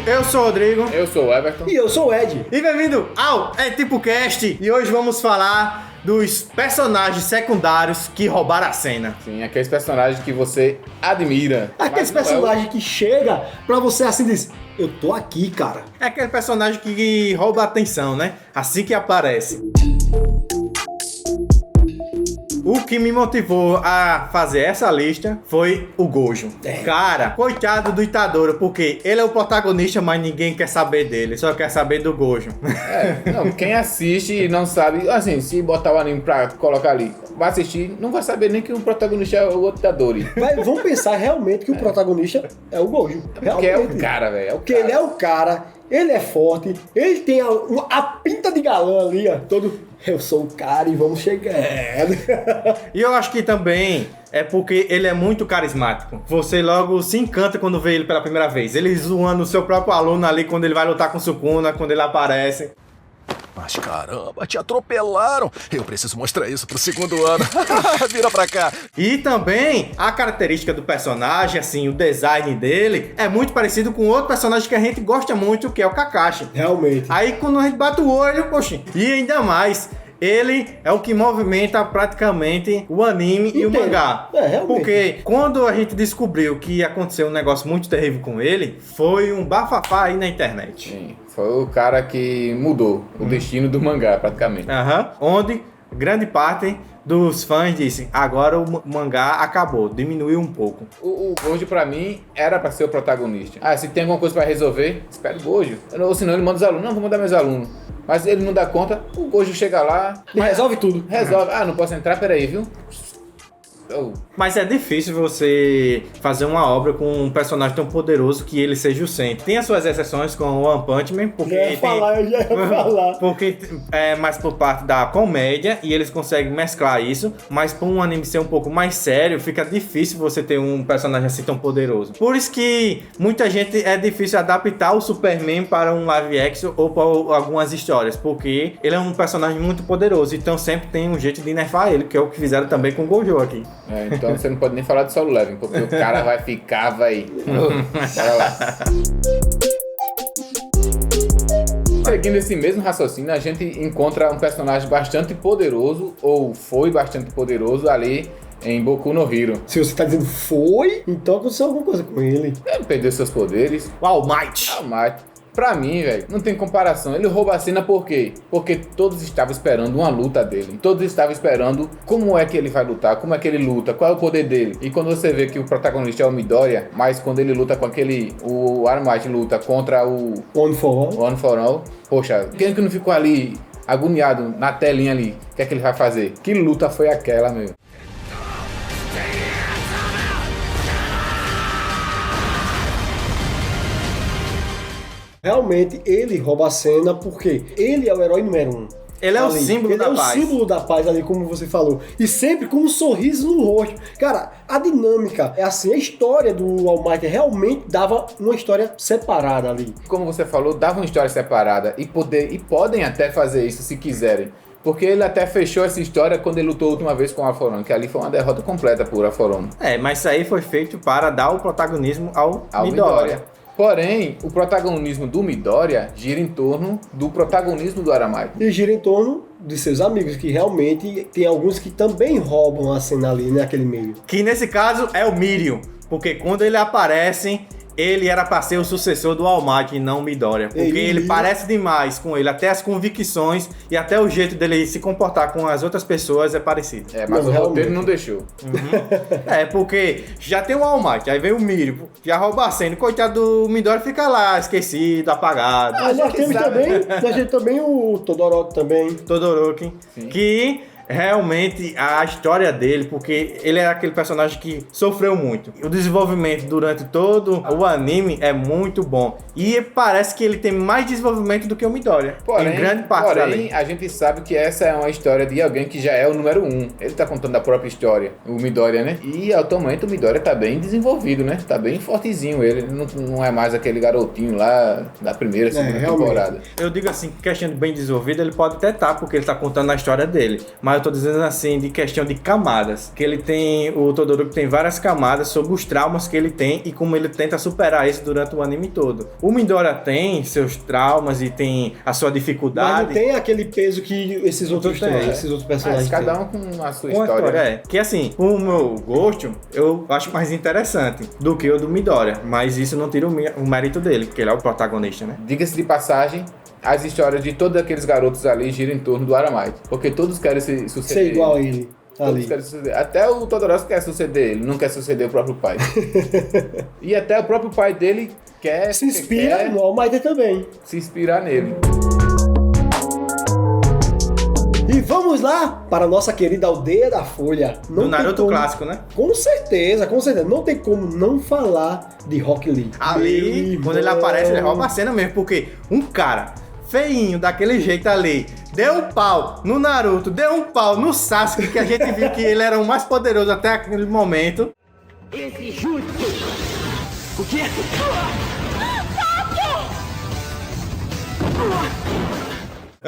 Eu sou o Rodrigo. Eu sou o Everton. E eu sou o Ed. E bem-vindo ao É Tipo Cast. E hoje vamos falar dos personagens secundários que roubaram a cena. Sim, aqueles personagens que você admira. Aqueles personagens que chega pra você assim e diz: eu tô aqui, cara. É aquele personagem que rouba a atenção, né? Assim que aparece. O que me motivou a fazer essa lista foi o Gojo. Cara, coitado do Itadori, porque ele é o protagonista, mas ninguém quer saber dele, só quer saber do Gojo. Não, quem assiste e não sabe, assim, se botar o anime pra colocar ali, vai assistir, não vai saber nem que o protagonista é o Itadori. Vamos pensar realmente que o protagonista é o Gojo. Porque é o cara, velho. Porque ele é o cara, ele é forte, ele tem a pinta de galã ali, ó, todo... Eu sou o cara e vamos chegar. E eu acho que também é porque ele é muito carismático. Você logo se encanta quando vê ele pela primeira vez. Ele zoando o seu próprio aluno ali quando ele vai lutar com o Sukuna, quando ele aparece. Mas caramba, te atropelaram. Eu preciso mostrar isso pro segundo ano. Vira pra cá. E também a característica do personagem, assim, o design dele é muito parecido com outro personagem que a gente gosta muito, que é o Kakashi. Realmente. Aí quando a gente bate o olho, poxa, e ainda mais, ele é o que movimenta praticamente o anime e o mangá. Realmente. Porque quando a gente descobriu que aconteceu um negócio muito terrível com ele, foi um bafafá aí na internet. Sim, foi o cara que mudou o destino do mangá, praticamente. Onde grande parte dos fãs disse, agora o mangá acabou, diminuiu um pouco. O Gojo, pra mim, era pra ser o protagonista. Ah, se tem alguma coisa pra resolver, espera o Gojo. Ou senão ele manda os alunos. Não, vou mandar meus alunos. Mas ele não dá conta, o Gojo chega lá... Ele resolve tudo. Resolve. Ah, não posso entrar? Peraí, viu? Mas é difícil você fazer uma obra com um personagem tão poderoso que ele seja o centro. Tem as suas exceções com o One Punch Man, porque Eu já ia falar. porque é mais por parte da comédia e eles conseguem mesclar isso, mas por um anime ser um pouco mais sério, fica difícil você ter um personagem assim tão poderoso. Por isso que muita gente é difícil adaptar o Superman para um live action ou para algumas histórias, porque ele é um personagem muito poderoso, então sempre tem um jeito de nerfar ele, que é o que fizeram também com o Gojo aqui. Então você não pode nem falar de Solo Leveling, porque o cara vai ficar, vai... Bora lá. Seguindo esse mesmo raciocínio, a gente encontra um personagem bastante poderoso, ou foi bastante poderoso ali em Boku no Hero. Se você tá dizendo foi, então aconteceu alguma coisa com ele. Ele perdeu seus poderes. O All Might. All Might. Pra mim, velho, não tem comparação. Ele rouba a cena por quê? Porque todos estavam esperando uma luta dele. Todos estavam esperando como é que ele vai lutar, como é que ele luta, qual é o poder dele. E quando você vê que o protagonista é o Midoriya, mas quando ele luta com aquele... O All Might luta contra o... One for All. One for All. Poxa, quem que não ficou ali agoniado na telinha ali? O que é que ele vai fazer? Que luta foi aquela, meu? Realmente, ele rouba a cena porque ele é o herói número 1. Ele é o símbolo da paz. Ele é o símbolo da paz ali, como você falou. E sempre com um sorriso no rosto. Cara, a dinâmica é assim, a história do All Might realmente dava uma história separada ali. Como você falou, dava uma história separada e podem até fazer isso se quiserem. Porque ele até fechou essa história quando ele lutou a última vez com o Alforon, que ali foi uma derrota completa por Alforon. Mas isso aí foi feito para dar o protagonismo ao Midoriya. Porém, o protagonismo do Midoriya gira em torno do protagonismo do Aramai. E gira em torno de seus amigos, que realmente tem alguns que também roubam a cena ali, naquele meio. Que nesse caso é o Mirio, porque quando ele aparece, ele era para ser o sucessor do All Might e não o Midoriya. Porque ele parece demais com ele, até as convicções e até o jeito dele se comportar com as outras pessoas é parecido. Mas o roteiro não deixou. Porque já tem o All Might, aí vem o Mirio, já rouba a cena, coitado do Midoriya fica lá, esquecido, apagado. Nós temos também o Todoroki também. Todoroki, que realmente a história dele, porque ele é aquele personagem que sofreu muito. O desenvolvimento durante todo o anime é muito bom. E parece que ele tem mais desenvolvimento do que o Midoriya. Em grande parte porém a gente sabe que essa é uma história de alguém que já é o número 1. Ele tá contando a própria história, o Midoriya, né? E atualmente o Midoriya tá bem desenvolvido, né? Tá bem fortezinho ele. Não é mais aquele garotinho lá da primeira, segunda temporada. Eu digo assim, questão de bem desenvolvido, ele pode até estar, porque ele tá contando a história dele. Mas eu tô dizendo assim, de questão de camadas. Que ele tem, o Todoroki tem várias camadas sobre os traumas que ele tem e como ele tenta superar isso durante o anime todo. O Midoriya tem seus traumas e tem a sua Mas dificuldade. não tem aquele peso que esses outros Tem, têm, é. esses outros personagens Cada têm. um com a sua Uma história. história, que assim, o meu gosto, eu acho mais interessante do que o do Midoriya, mas isso não tira o mérito dele, porque ele é o protagonista, né? Diga-se de passagem, as histórias de todos aqueles garotos ali giram em torno do Aramite. Porque todos querem se suceder. Ser igual a ele. Todos Ali. querem suceder. Até o Todoroki quer suceder ele, não quer suceder o próprio pai. E até o próprio pai dele quer Se inspira quer no All Might também. se inspirar nele. E vamos lá para a nossa querida Aldeia da Folha. Não Do tem Naruto como- clássico, né? Com certeza, com certeza. Não tem como não falar de Rock Lee. Ali, Meu quando ele irmão. aparece, ele rouba a cena mesmo, porque um cara feinho daquele jeito ali, deu um pau no Naruto, deu um pau no Sasuke, que a gente viu que ele era o mais poderoso até aquele momento. Esse jutsu! O quê?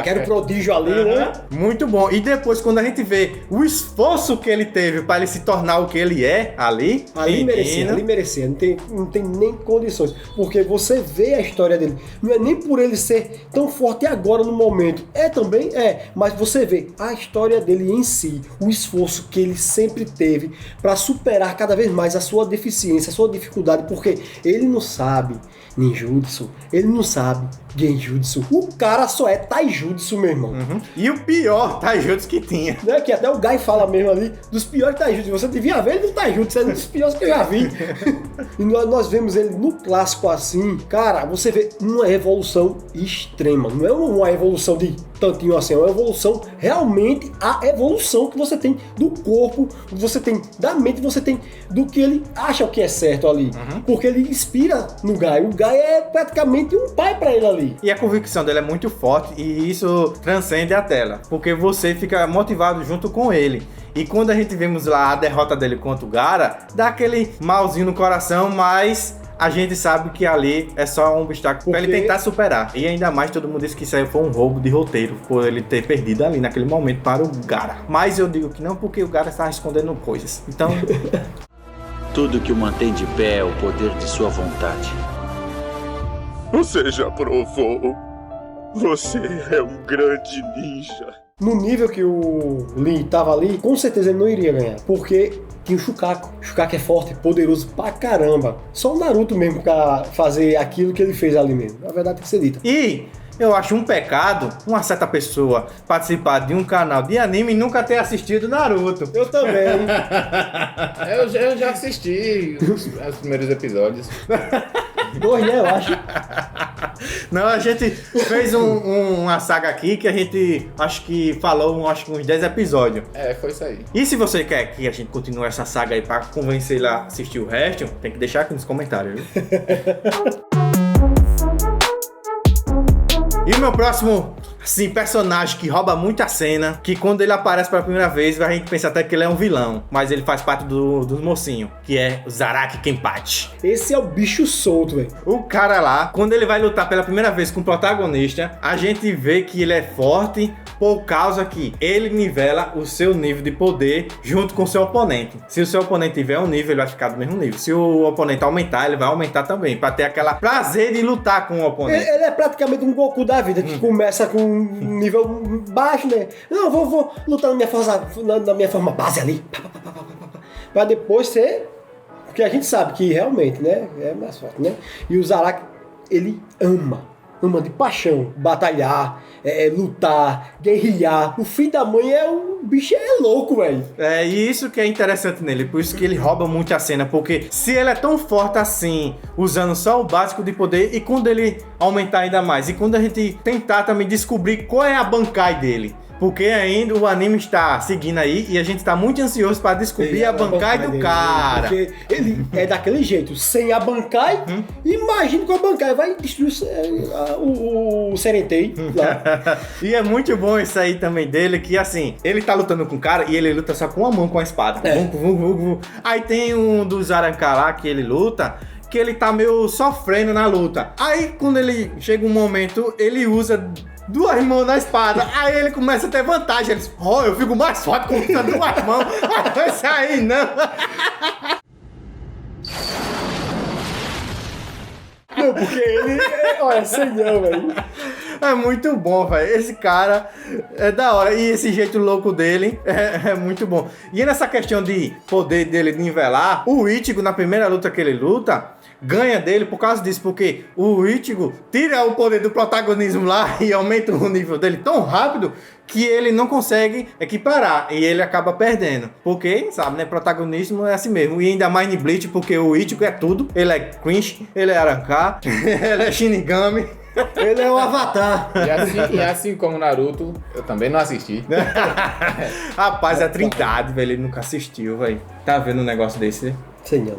Quero prodígio ali, né? Muito bom. E depois, quando a gente vê o esforço que ele teve para ele se tornar o que ele é ali, Ali merecia, menino, ali merecia. Não tem nem condições. Porque você vê a história dele. Não é nem por ele ser tão forte agora no momento. É também, mas você vê a história dele em si, o esforço que ele sempre teve para superar cada vez mais a sua deficiência, a sua dificuldade, porque ele não sabe ninjutsu, ele não sabe genjutsu. O cara só é taijutsu, meu irmão. E o pior taijutsu que tinha. Né? Que até o Guy fala mesmo ali dos piores taijutsu. Você devia ver ele no taijutsu, é um dos piores que eu já vi. E nós vemos ele no clássico assim, cara, você vê uma evolução extrema. Não é uma evolução de tantinho assim, é uma evolução, realmente a evolução que você tem do corpo, você tem da mente, você tem do que ele acha que é certo ali. Porque ele inspira no Guy. O Guy é praticamente um pai pra ele ali. E a convicção dele é muito forte e isso transcende a tela, porque você fica motivado junto com ele. E quando a gente vemos lá a derrota dele contra o Gaara, dá aquele malzinho no coração, mas a gente sabe que ali é só um obstáculo pra ele tentar superar. E ainda mais todo mundo disse que isso aí foi um roubo de roteiro, por ele ter perdido ali naquele momento para o Gaara. Mas eu digo que não, porque o Gaara estava escondendo coisas. Então, Tudo que o mantém de pé é o poder de sua vontade. Você já provou. Você é um grande ninja. No nível que o Lee tava ali, com certeza ele não iria ganhar. Porque tinha o Shukaku. O Shukaku é forte, poderoso pra caramba. Só o Naruto mesmo pra fazer aquilo que ele fez ali mesmo. Na verdade tem que ser dita. e eu acho um pecado uma certa pessoa participar de um canal de anime e nunca ter assistido Naruto. Eu também. Eu já assisti os primeiros episódios. 2, né, eu acho. Não, a gente fez uma saga aqui que a gente acho que falou acho que uns 10 episódios. Foi isso aí. E se você quer que a gente continue essa saga aí pra convencer ele a assistir o resto, tem que deixar aqui nos comentários, viu? E o meu próximo, assim, personagem que rouba muito a cena, que quando ele aparece pela primeira vez, a gente pensa até que ele é um vilão, mas ele faz parte dos mocinhos, que é o Zaraki Kenpachi. Esse é o bicho solto, velho. O cara lá, quando ele vai lutar pela primeira vez com o protagonista, a gente vê que ele é forte por causa que ele nivela o seu nível de poder junto com o seu oponente. Se o seu oponente tiver um nível, ele vai ficar do mesmo nível. Se o oponente aumentar, ele vai aumentar também, pra ter aquela prazer de lutar com o oponente. Ele é praticamente um Goku da vida, que começa com um nível baixo, né? Não, vou lutar na minha forma base ali. Pra depois ser... Porque a gente sabe que realmente, né? É mais forte, né? E o Zaraki, ele ama de paixão batalhar, lutar, guerrilhar. O filho da mãe o bicho é louco, velho. E isso que é interessante nele, por isso que ele rouba muito a cena, porque se ele é tão forte assim, usando só o básico de poder, e quando ele aumentar ainda mais, e quando a gente tentar também descobrir qual é a Bankai dele, porque ainda o anime está seguindo aí e a gente está muito ansioso para descobrir a Bankai do dele, cara. Porque ele é daquele jeito, sem a Bankai, imagina com a Bankai vai destruir o Serentei lá. E é muito bom isso aí também dele, que assim, ele tá lutando com o cara e ele luta só com uma mão com a espada. Aí tem um dos Aranka lá que ele luta, que ele tá meio sofrendo na luta. Aí quando ele chega um momento, ele usa 2 mãos na espada, aí ele começa a ter vantagem. Ele diz, eu fico mais forte com 2 mãos. Isso aí não. Não, porque ele... Olha, senhor, velho. É muito bom, velho. Esse cara é da hora. E esse jeito louco dele é muito bom. E nessa questão de poder dele nivelar, o Ichigo, na primeira luta que ele luta, ganha dele por causa disso. Porque o Ichigo tira o poder do protagonismo lá e aumenta o nível dele tão rápido que ele não consegue equiparar. E ele acaba perdendo. Porque, sabe, né? Protagonismo é assim mesmo. E ainda mais em Bleach, porque o Ichigo é tudo. Ele é Quinch, ele é Arrancar, ele é Shinigami. Ele é o Avatar. E assim como Naruto, eu também não assisti. Rapaz, a Trindade, velho, ele nunca assistiu, velho. Tá vendo um negócio desse, né? Senhor.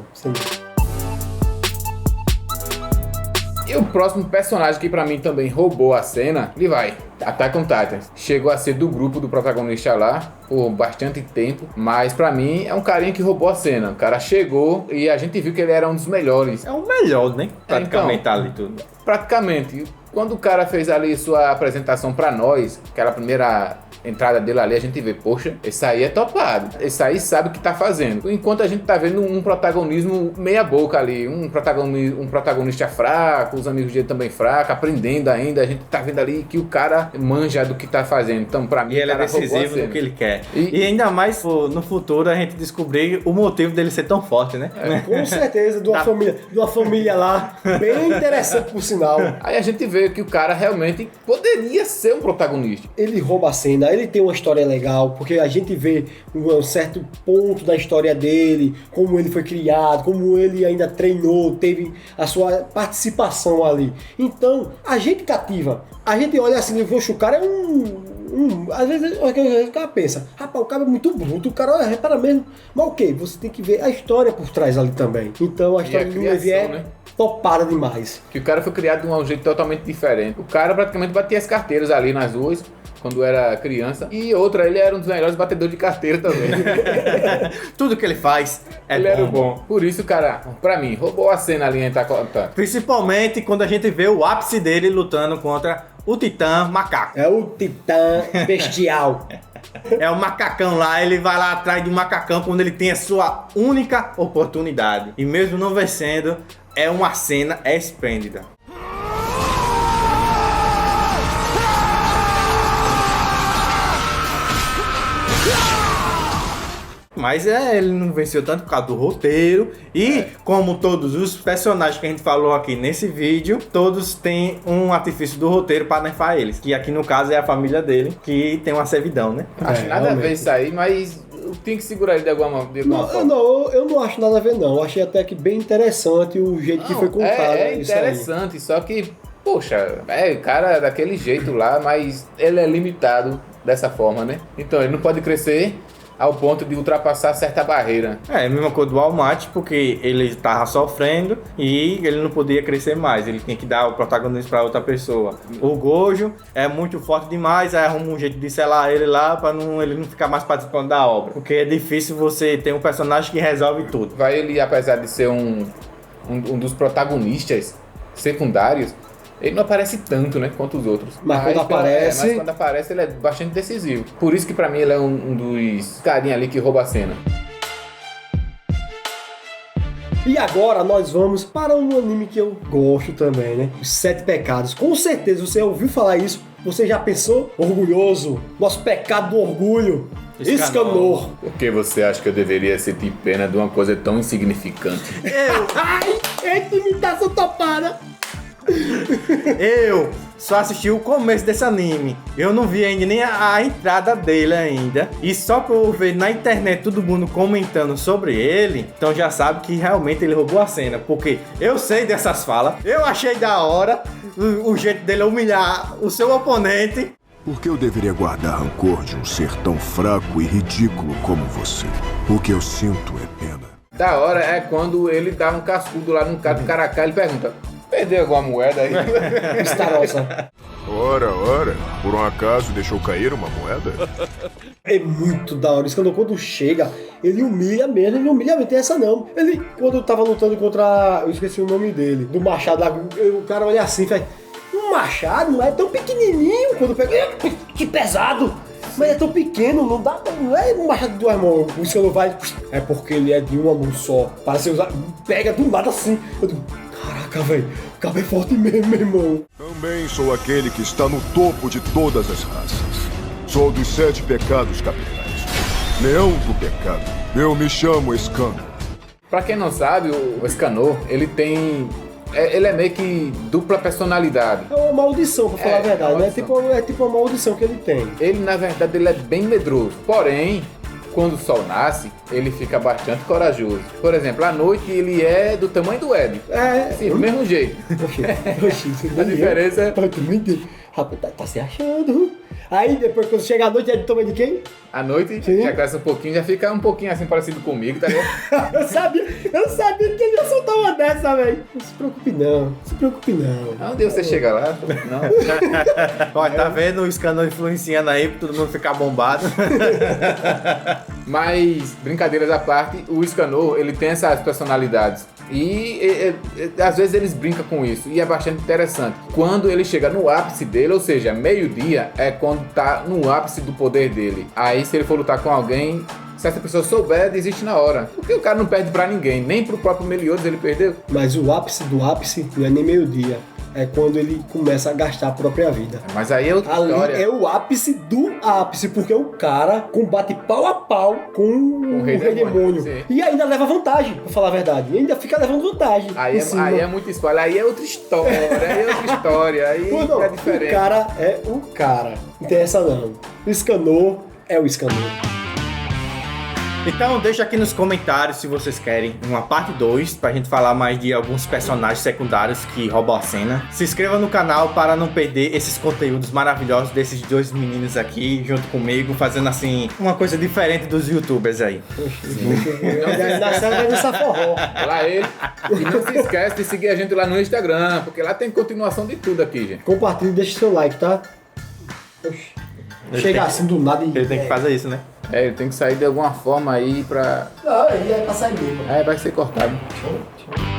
E o próximo personagem que pra mim também roubou a cena, ele vai. Attack on Titan. Chegou a ser do grupo do protagonista lá por bastante tempo, mas pra mim é um carinha que roubou a cena. O cara chegou e a gente viu que ele era um dos melhores. É o melhor, né? Praticamente então, tá ali tudo. Praticamente. Quando o cara fez ali sua apresentação pra nós, aquela primeira entrada dele ali, a gente vê, poxa, esse aí é topado. Esse aí sabe o que tá fazendo. Enquanto a gente tá vendo um protagonismo meia boca ali, um protagonista fraco, os amigos dele também fracos, aprendendo ainda, a gente tá vendo ali que o cara manja do que tá fazendo. Então, pra mim, e ele é decisivo no que ele quer. E ainda mais no futuro a gente descobrir o motivo dele ser tão forte, né? Com certeza, de uma família lá, bem interessante por sinal. Aí a gente vê que o cara realmente poderia ser um protagonista. Ele rouba a cena, ele tem uma história legal, porque a gente vê um certo ponto da história dele, como ele foi criado, como ele ainda treinou, teve a sua participação ali. Então, a gente cativa. A gente olha assim, o cara é às vezes o cara pensa, rapaz, o cara é muito bruto, o cara, olha, repara mesmo. Mas ok, você tem que ver a história por trás ali também. Então, a história do Levi é... né? Topada demais. Que o cara foi criado de um jeito totalmente diferente. O cara praticamente batia as carteiras ali nas ruas quando era criança. E outra, ele era um dos melhores batedores de carteira também. Tudo que ele faz é ele bom. era bom. Por isso, cara, pra mim, roubou a cena ali em Attack on Titan. Principalmente quando a gente vê o ápice dele lutando contra o Titã Macaco. É o Titã Bestial. É o macacão lá, ele vai lá atrás do macacão quando ele tem a sua única oportunidade. E mesmo não vencendo, é uma cena esplêndida. Mas ele não venceu tanto por causa do roteiro. E como todos os personagens que a gente falou aqui nesse vídeo, todos têm um artifício do roteiro para nerfar eles. Que aqui no caso é a família dele, que tem uma servidão, né? Acho nada realmente. A ver isso aí, mas tem que segurar ele de alguma forma. Eu não acho nada a ver, não. Eu achei até que bem interessante o jeito que foi contado. É interessante, só que, poxa, o cara é daquele jeito lá, mas ele é limitado dessa forma, né? Então ele não pode crescer ao ponto de ultrapassar certa barreira. É a mesma coisa do All Might, porque ele tava sofrendo e ele não podia crescer mais, ele tinha que dar o protagonismo para outra pessoa. O Gojo é muito forte demais, aí arruma um jeito de selar ele lá para ele não ficar mais participando da obra, porque é difícil você ter um personagem que resolve tudo. Vai ele, apesar de ser um dos protagonistas secundários, ele não aparece tanto, né, quanto os outros. Mas quando aparece, ele é bastante decisivo. Por isso que pra mim ele é um dos carinha ali que rouba a cena. E agora nós vamos para um anime que eu gosto também, né? Os Sete Pecados. Com certeza você ouviu falar isso. Você já pensou? Orgulhoso. Nosso pecado do orgulho. Escanor. Por que você acha que eu deveria sentir pena de uma coisa tão insignificante? Ai, eita imitação topada. Eu só assisti o começo desse anime. Eu não vi ainda nem a entrada dele ainda. E só por eu ver na internet todo mundo comentando sobre ele, então já sabe que realmente ele roubou a cena. Porque eu sei dessas falas. Eu achei da hora o jeito dele humilhar o seu oponente. Por que eu deveria guardar rancor de um ser tão fraco e ridículo como você? O que eu sinto é pena. Da hora é quando ele dá um cascudo lá no cara do Caracá, ele pergunta: perdeu alguma moeda aí? Estarosa. Ora, por um acaso deixou cair uma moeda? É muito da hora. Isso quando chega, ele humilha mesmo. Ele não humilha, não tem essa não. Ele, quando tava lutando contra... Eu esqueci o nome dele. Do machado lá. O cara olha assim e faz... Um machado não é tão pequenininho. Quando pega... Que pesado. Mas é tão pequeno, não dá... Não é um machado de duas mãos. O Escanor vai... É porque ele é de uma mão só. Para ser usado... Pega do nada assim. Eu digo... Caraca. Caraca, velho. O cara é forte mesmo, meu irmão. Também sou aquele que está no topo de todas as raças. Sou dos 7 pecados capitais. Leão do pecado. Eu me chamo Escanor. Pra quem não sabe, o Escanor, ele tem... Ele é meio que dupla personalidade. É uma maldição, pra falar a verdade, né? maldição. É tipo uma maldição que ele tem. Ele, na verdade, ele é bem medroso. Porém, quando o sol nasce, ele fica bastante corajoso. Por exemplo, à noite ele é do tamanho do Ed. Sim, do mesmo jeito. Oxi, A diferença é... Rapaz, tá se achando. Aí depois quando chega a noite, é do tamanho de quem? À noite, Sim. já cresce um pouquinho, já fica um pouquinho assim parecido comigo, tá ligado? Eu sabia que ele ia soltar uma dessa, velho. Não se preocupe não. Onde você chega lá? Não. Olha, tá vendo o Escanor influenciando aí pra todo mundo ficar bombado? Mas, brincadeiras à parte, o Escanor, ele tem essas personalidades. E às vezes eles brincam com isso. E é bastante interessante. Quando ele chega no ápice dele, ou seja, meio-dia, é quando tá no ápice do poder dele. Aí, se ele for lutar com alguém, se essa pessoa souber, desiste na hora. Porque o cara não perde pra ninguém. Nem pro próprio Meliodas ele perdeu. Mas o ápice do ápice não é nem meio-dia. É quando ele começa a gastar a própria vida. Mas aí é outra história. Ali é o ápice do ápice, porque o cara combate pau a pau com o Rei Demônio. Sim. E ainda leva vantagem, pra falar a verdade. E ainda fica levando vantagem. Aí é muito spoiler. Aí é outra história. Aí Pô, não, é diferente. O cara é o cara. Não tem essa não. O Escanor é o Escanor. Então deixa aqui nos comentários se vocês querem uma parte 2 pra gente falar mais de alguns personagens secundários que roubam a cena. Se inscreva no canal para não perder esses conteúdos maravilhosos desses dois meninos aqui junto comigo, fazendo assim uma coisa diferente dos youtubers aí. Na série vai dançar forró. Lá ele. E não se esquece de seguir a gente lá no Instagram, porque lá tem continuação de tudo aqui, gente. Compartilhe e deixe seu like, tá? Oxi. Chega assim do nada e... Ele tem que fazer isso, né? Ele tem que sair de alguma forma aí pra... Não, ele é pra sair mesmo. Vai ser cortado. Tchau.